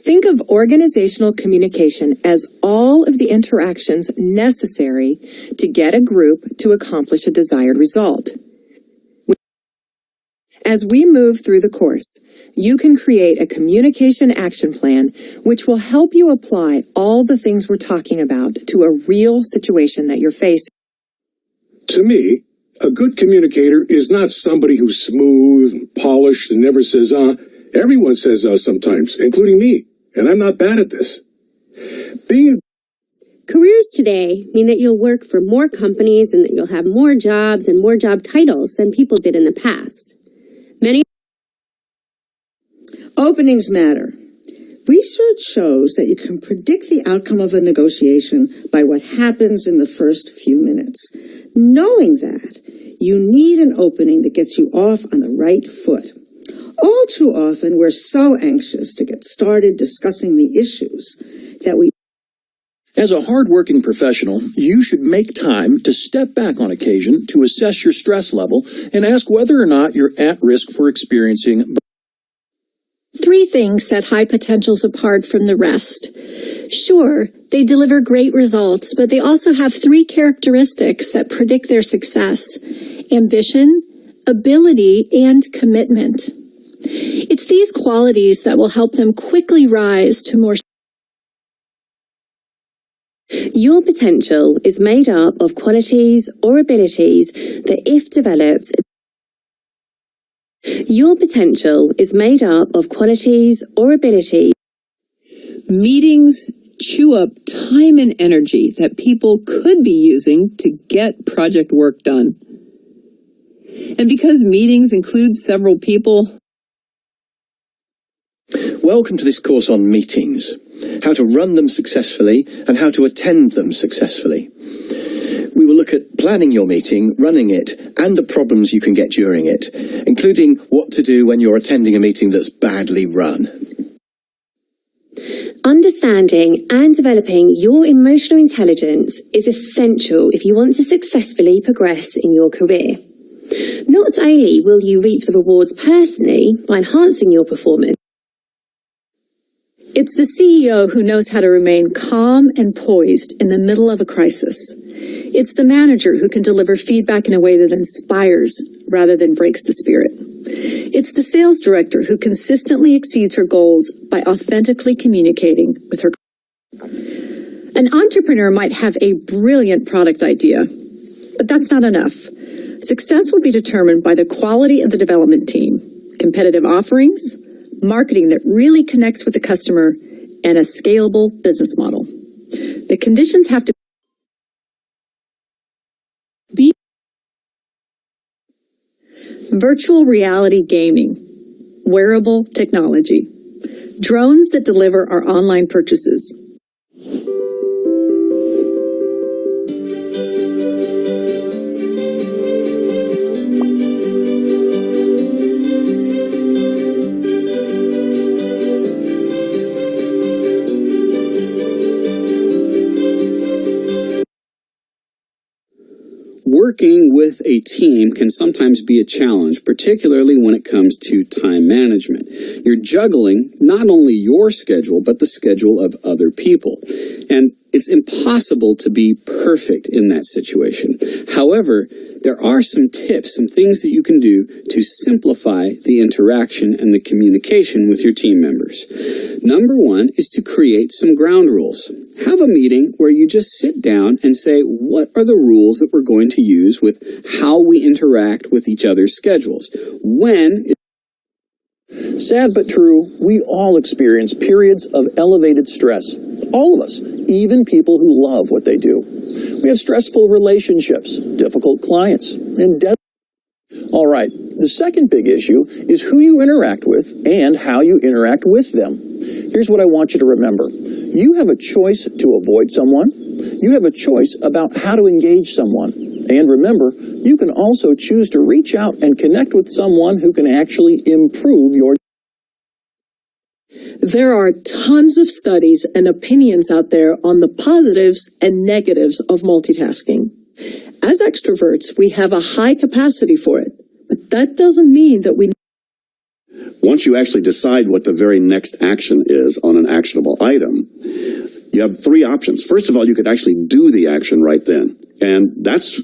Think of organizational communication as all of the interactions necessary to get a group to accomplish a desired result. As we move through the course, you can create a communication action plan which will help you apply all the things we're talking about to a real situation that you're facing. To me, a good communicator is not somebody who's smooth and polished and never says, Everyone says sometimes, including me, and I'm not bad at this. Careers today mean that you'll work for more companies and that you'll have more jobs and more job titles than people did in the past. Openings matter. Research shows that you can predict the outcome of a negotiation by what happens in the first few minutes. Knowing that, you need an opening that gets you off on the right foot. All too often, we're so anxious to get started discussing the issues that we... As a hard-working professional, you should make time to step back on occasion to assess your stress level and ask whether or not you're at risk for experiencing... 3 things set high potentials apart from the rest. Sure, they deliver great results, but they also have 3 characteristics that predict their success: ambition, ability, and commitment. It's these qualities that will help them quickly rise to more. Your potential is made up of qualities or abilities that, if developed, Meetings chew up time and energy that people could be using to get project work done. And because meetings include several people... Welcome to this course on meetings, how to run them successfully and how to attend them successfully. We will look at planning your meeting, running it, and the problems you can get during it, including what to do when you're attending a meeting that's badly run. Understanding and developing your emotional intelligence is essential if you want to successfully progress in your career. Not only will you reap the rewards personally by enhancing your performance, It's the CEO who knows how to remain calm and poised in the middle of a crisis. It's the manager who can deliver feedback in a way that inspires rather than breaks the spirit. It's the sales director who consistently exceeds her goals by authentically communicating with her. An entrepreneur might have a brilliant product idea, but that's not enough. Success will be determined by the quality of the development team, competitive offerings, marketing that really connects with the customer, and a scalable business model. The conditions have to be virtual reality gaming, wearable technology, drones that deliver our online purchases. Working with a team can sometimes be a challenge, particularly when it comes to time management. You're juggling not only your schedule, but the schedule of other people. And it's impossible to be perfect in that situation. However, there are some tips, some things that you can do to simplify the interaction and the communication with your team members. Number 1 is to create some ground rules. Have a meeting where you just sit down and say, what are the rules that we're going to use with how we interact with each other's schedules? Sad but true, we all experience periods of elevated stress. All of us, even people who love what they do. We have stressful relationships, difficult clients, and All right, the second big issue is who you interact with and how you interact with them. Here's what I want you to remember. You have a choice to avoid someone. You have a choice about how to engage someone. And remember, you can also choose to reach out and connect with someone who can actually improve your. There are tons of studies and opinions out there on the positives and negatives of multitasking. As extroverts, we have a high capacity for it, but that doesn't mean that we... once you actually decide what the very next action is on an actionable item, you have three options. First of all, you could actually do the action right then. And that's